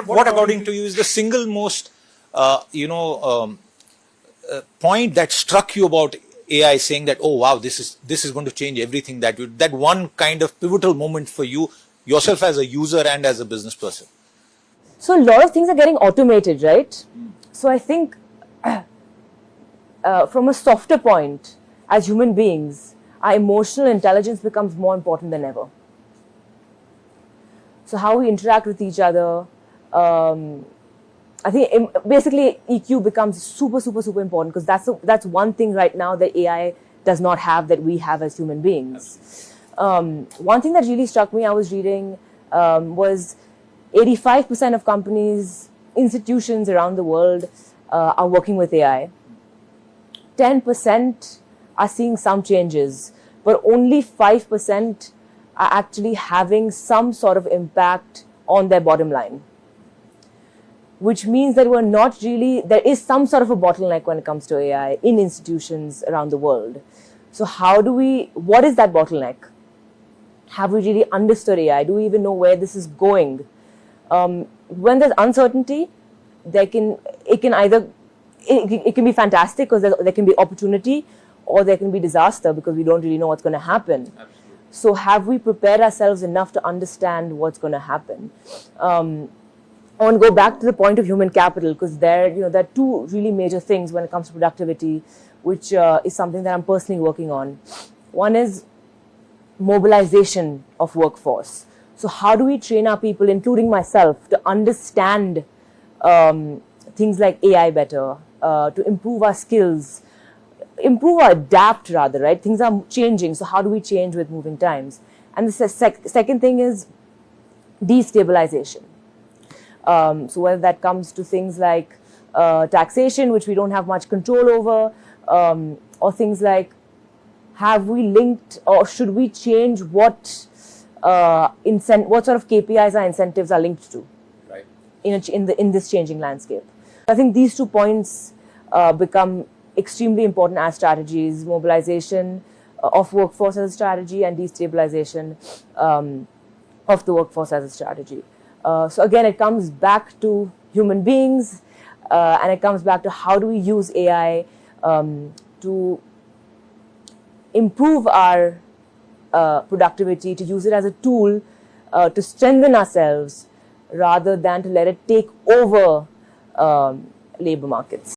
what according to you is the single most, point that struck you about AI, saying that, oh wow, this is going to change everything, that one kind of pivotal moment for you, yourself as a user and as a business person? So a lot of things are getting automated, right? So I think from a softer point, as human beings, our emotional intelligence becomes more important than ever. So how we interact with each other, I think basically EQ becomes super important, because that's one thing right now that AI does not have that we have as human beings. One thing that really struck me, I was reading, was 85% of companies, institutions around the world are working with AI. 10% are seeing some changes, but only 5% are actually having some sort of impact on their bottom line. Which means that there is some sort of a bottleneck when it comes to AI in institutions around the world. So what is that bottleneck? Have we really understood AI? Do we even know where this is going? When there's uncertainty, it can be fantastic because there can be opportunity, or there can be disaster because we don't really know what's going to happen. Absolutely. So have we prepared ourselves enough to understand what's going to happen? I want to go back to the point of human capital, because there are two really major things when it comes to productivity, which is something that I'm personally working on. One is mobilization of workforce. So how do we train our people, including myself, to understand things like AI better, to improve our skills, improve or adapt rather, right? Things are changing, so how do we change with moving times? And the second thing is destabilization. So whether that comes to things like taxation, which we don't have much control over, or things like, have we linked, or should we change what sort of KPIs our incentives are linked to, right, in this changing landscape? I think these 2 points become extremely important as strategies: mobilization of workforce as a strategy, and destabilization of the workforce as a strategy. So again, it comes back to human beings, and it comes back to how do we use AI to improve our productivity, to use it as a tool to strengthen ourselves rather than to let it take over labor markets.